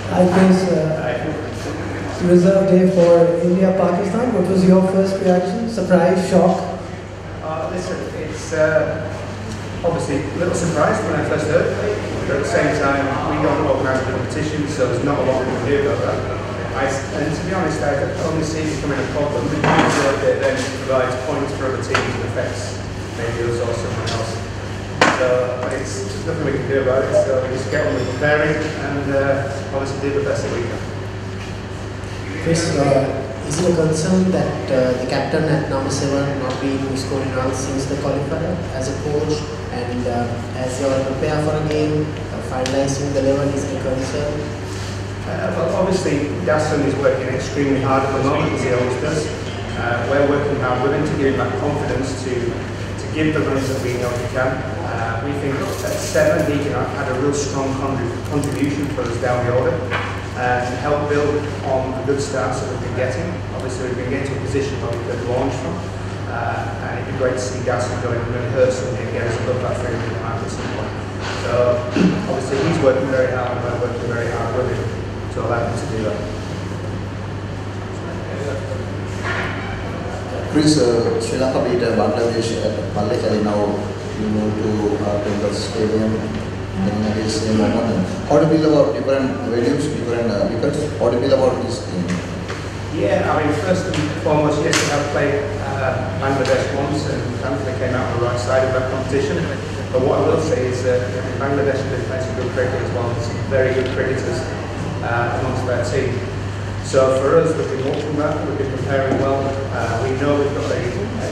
Hi Chris, reserve day for India-Pakistan. What was your first reaction? Surprise, shock? Listen, it's obviously a little surprised when I first heard it, but at the same time, we don't organise the competition, so there's not a lot we can do about that. And to be honest, I only see it becoming a problem because it then provides points for other teams and affects maybe us or someone else. So it's nothing we can do about it, so we just get on with preparing and obviously do the best that we can. Chris, is it a concern that the captain at number 7 not being scoring runs since the qualifier as a coach, and as you prepare for a game, finalizing the level is a concern? Well, obviously, Dasson is working extremely hard at the moment, as he always does. We're working hard with him to give him that confidence to give the runs that we know he can. We think at 7 he had a real strong contribution for us down the order and help build on the good starts that we've been getting. Obviously we've been getting to a position where we could launch from and it'd be great to see Dasson going and really hurt something and get us above that 300 mark at some point. So obviously he's working very hard and we're working very hard with him to allow him to do that. Chris, Sri Lanka beat Bangladesh at Malaysia. Now you move to Bengal Stadium in the same moment. How do you feel about different venues, different wickets? How do you feel about this game? Yeah, I mean, first and foremost, yes, we have played Bangladesh once and thankfully came out on the right side of that competition. But what I will say is that Bangladesh have been playing some good cricket as well, some very good cricketers amongst their team. So for us, we've been watching that, we've been preparing well. We know we've got a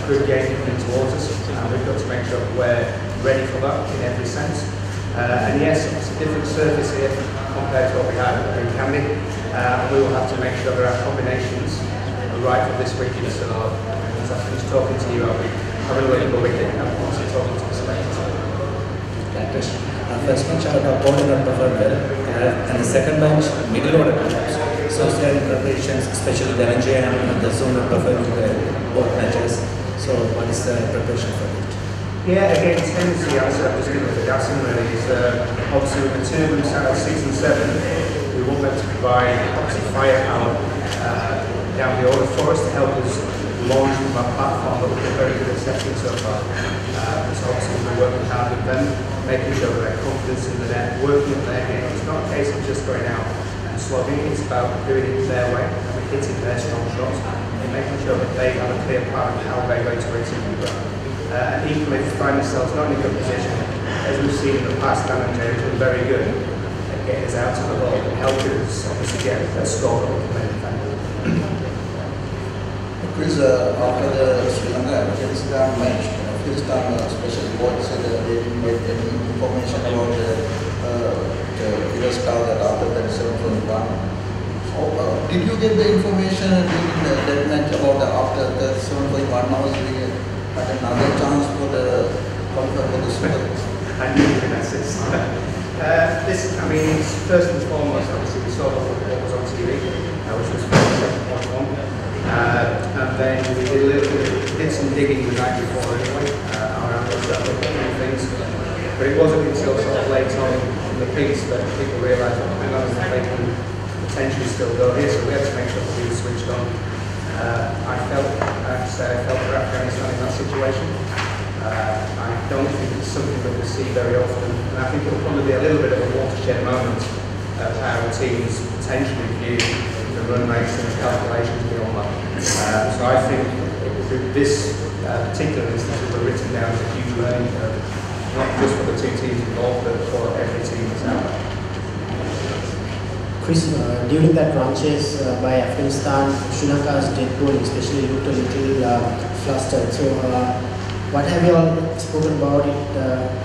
good game coming towards us, and we've got to make sure that we're ready for that in every sense. And yes, it's a different surface here compared to what we had in Candy. We will have to make sure that our combinations are right for this weekend. So as I finish talking to you, I'll be having a little wicket and also talking to the selectors. First match out of bowling not performed well, and the second match middle order. So in preparations, especially the NJ and the zone are performing well both matches. So what is the preparation for it? Yeah, again, tendency, I was just going to Dasson really, is obviously with the two of them sat at 6 and 7, we want them to provide obviously firepower down the order for us to help us launch from our platform that we've been very good at setting so far. So obviously we're working hard with them, making sure that their confidence in the net, working on their game. It's not a case of just going out and slogging, it's about doing it their way, and hitting their strong shots, and making sure that they have a clear plan of how they're going to execute the ground. And equally, to find themselves not in a good position, as we've seen in the past, Dan and Jerry have been very good at getting us out of the ball and helping us obviously get a score that we can then defend. Chris, after the Sri Lanka Afghanistan match, Afghanistan special coach said they didn't get any information about the star that after that 7.1. Did you get the information during that match about after the 7.1 hours we had another chance for the qualifier for the Super? I knew you were going to say listen, I mean, first and foremost, obviously we saw what was on TV, which was 7.1. And then we did some digging the night before anyway, around things. But it wasn't until sort of late on in the piece that people realised that they can potentially still go here, so we had to make sure that we were switched on. I felt for Afghanistan in that situation. I don't think it's something that we see very often, and I think it'll probably be a little bit of a watershed moment of how teams potentially view the run rates and the calculations beyond that. So I think this particular instance will be written down as a huge learning curve, not just for the two teams involved, but for every team that's out there. Chris, during that run chase by Afghanistan, Sri Lanka's dead bowling especially looked a little flustered. So what have you all spoken about it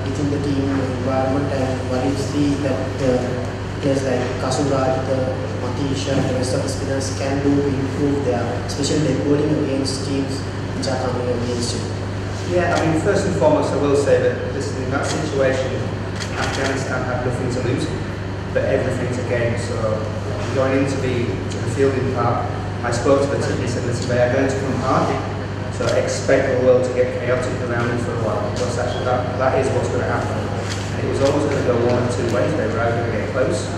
within the team environment, and what do you see that players like Kasuraj, Matish and the rest of the spinners can do to improve their, especially dead bowling against teams which are coming against you? Yeah, I mean, first and foremost I will say that in that situation, Afghanistan had nothing to lose, but everything to gain. So going into the fielding part, I spoke to the team and said, listen, they are going to come hard, so expect the world to get chaotic around them for a while, because actually that is what's going to happen. And it was always going to go one of two ways. They were either going to get close,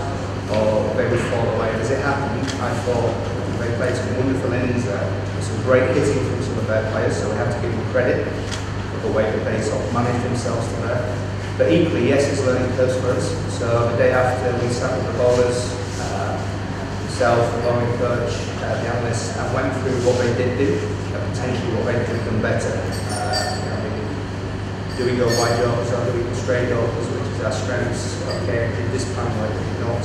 or or they would fall away. As it happened, I thought they played some wonderful innings there, some great hitting from some of their players, so we have to give them credit for the way that they sort of managed themselves to there. But equally, yes, it's learning curves for us. So the day after, we sat with the bowlers, myself, the bowling coach, the analysts, and went through what they did do, and potentially what they could have done better. Do we go wide jobs or do we go straight jobs, which is our strengths? Okay, did this plan work, did not?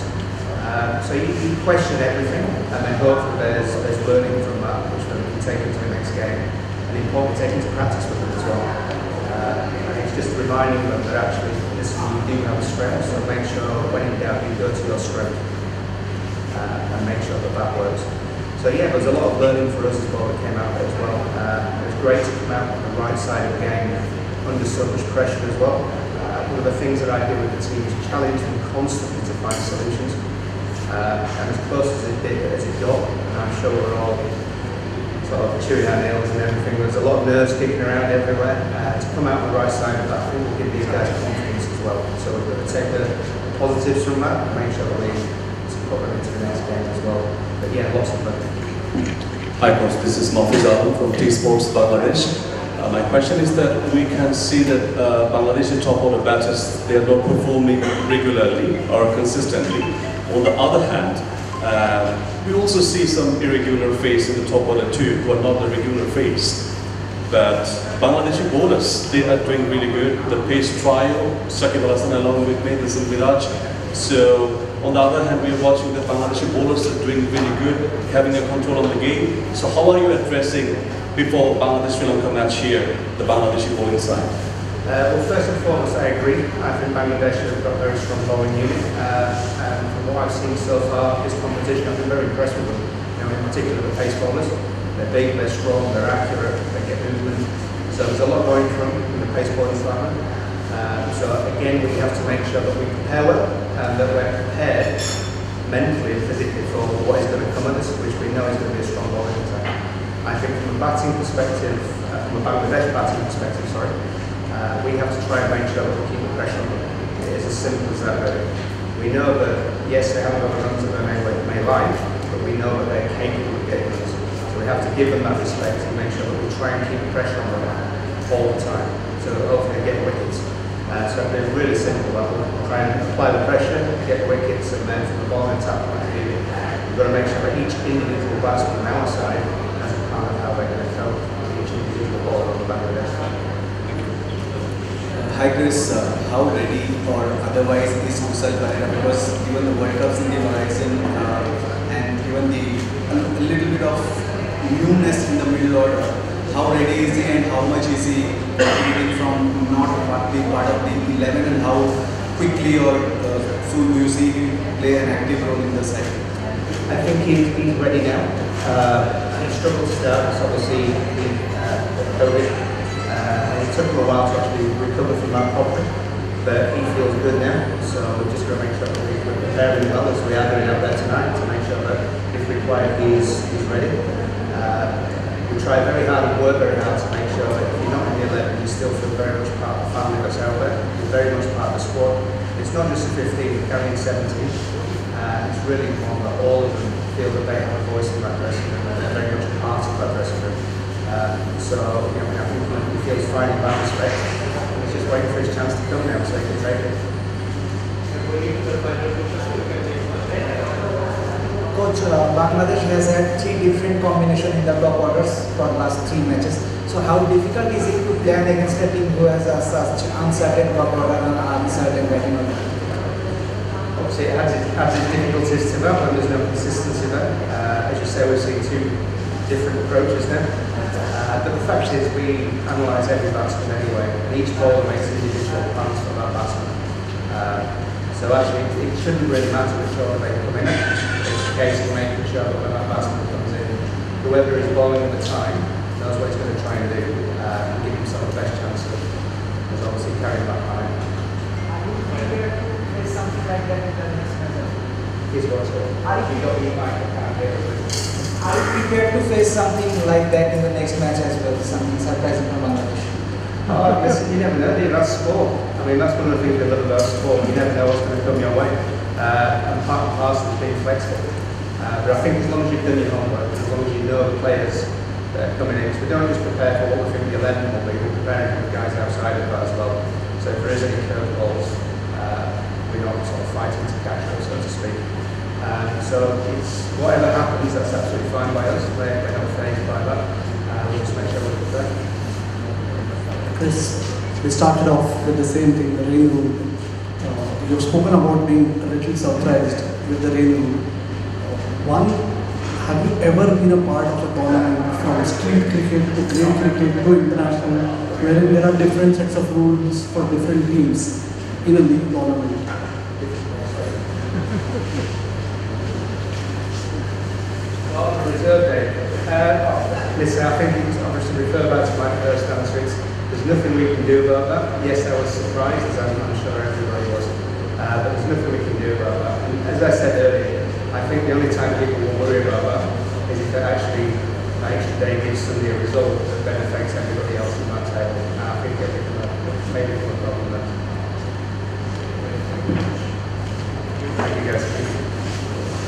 So you question everything, and then hopefully there's learning from that, which then we can take into the next game, and importantly take into practice with them as well. And it's just reminding them that actually, listen, you do have a strength, so make sure when in doubt you go to your strength, and make sure that that works. So yeah, there was a lot of learning for us as well that came out of it as well. It was great to come out on the right side of the game under so much pressure as well. One of the things that I do with the team is challenge them constantly to find solutions. And as close as it got, and I'm sure we're all sort of chewing our nails and everything, there's a lot of nerves kicking around everywhere. To come out on the right side of that, I think will give these guys confidence as well. So we've got to take the positives from that and make sure that we support them into the next game as well. But yeah, lots of fun. Hi coach, this is Mahfouz Alam from T-Sports Bangladesh. My question is that we can see that Bangladeshi top order batters, they are not performing regularly or consistently. On the other hand, we also see some irregular phase in the top order too, who are not the regular phase. But Bangladeshi bowlers, they are doing really good. The pace trio, Shakib Al Hasan along with me, this is Viraj. So on the other hand, we are watching the Bangladeshi bowlers are doing really good, having a control on the game. So how are you addressing before Bangladesh-Sri Lanka match here, the Bangladeshi bowling side? Well, first and foremost, I agree. I think Bangladesh have got a very strong bowling unit. And from what I've seen so far, this competition, I've been very impressed with them. You know, in particular the pace bowlers. They're big, they're strong, they're accurate, they get movement. So there's a lot going from in the pace bowling department. So again, we have to make sure that we prepare well and that we're prepared mentally and physically for what is going to come at us, which we know is going to be a strong bowling attack. I think from a batting perspective, from a Bangladesh batting perspective, we have to try and make sure that we keep the pressure on them. It is as simple as that, really. We know that, yes, they haven't got the runs that they may like, but we know that they're capable of getting runs. So we have to give them that respect and make sure that we try and keep the pressure on them all the time, so that hopefully they get wickets. So it's really simple. We'll try and apply the pressure, get wickets, and then from the bowling attack point of view, we've got to make sure that each individual batsman on our side has a plan of how they're going to cope with each individual ball on the Bangladesh side. Hi Chris, how ready or otherwise is Kusal Pereira, because given the World Cups in the horizon and given a little bit of newness in the middle order, how ready is he and how much is he contributing from not being part of the 11, and how quickly or soon do you see him play an active role in the side? I think he's ready now. He struggled to start, so obviously he COVID. It took him a while to actually recover from that properly, but he feels good now, so we're just going to make sure that we're preparing well as we are doing out there tonight to make sure that if required he's ready. We try very hard and work very hard to make sure that if you're not in the 11, you still feel very much part of the family that's out there. You're very much part of the squad. It's not just the 15, we're carrying 17. It's really important that all of them feel that they have a voice in that dressing room and they're very much a part of that dressing room. So, you know, I think he feels fine in that respect. He's just waiting for his chance to come now so he can take it. Coach, Bangladesh has had 3 different combinations in the top orders for the last 3 matches. So how difficult is it to plan against a team who has such uncertain top order and uncertain batting order? Obviously it adds its difficulties to that when there's no consistency there. As you say, we've seen 2 different approaches now. But the fact is we analyse every batsman anyway, and each bowler makes individual plans for that batsman. So actually it shouldn't really matter which order they come in at. It's a case of making sure that when that batsman comes in, whoever is bowling at the time knows what he's going to try and do and give himself the best chance of obviously carrying that line. Is something like that in the next match? Here's what's good. You might can't hear it. Are you prepared to face something like that in the next match as well? Something surprising from Bangladesh? Listen, you never know, do you? That's sport. I mean, that's one of the things we love about sport. You never know what's going to come your way. and part and parcel of being flexible. But I think as long as you've done your homework, as long as you know the players that are coming in, because we don't just prepare for what we think the 11 will be, we're preparing for the guys outside of that as well. So if there is any curveballs, we're not sort of fighting to catch them, so to speak. So it's whatever happens, that's absolutely fine by us. We're not phased by that. We'll just make sure we're prepared. Chris, we started off with the same thing, the rain rule. You've spoken about being a little surprised with the rain rule. One, have you ever been a part of a tournament from street cricket to grade cricket to international, wherein there are different sets of rules for different teams in a league tournament? Reserve day. Listen, I think it's obviously refer back to my first answer. There's nothing we can do about that. Yes, I was surprised, as I'm sure everybody was, but there's nothing we can do about that. And as I said earlier, I think the only time people will worry about that is if it actually an extra day gives somebody a result that benefits everybody else in that table. And I think it maybe become a problem then. Thank you guys.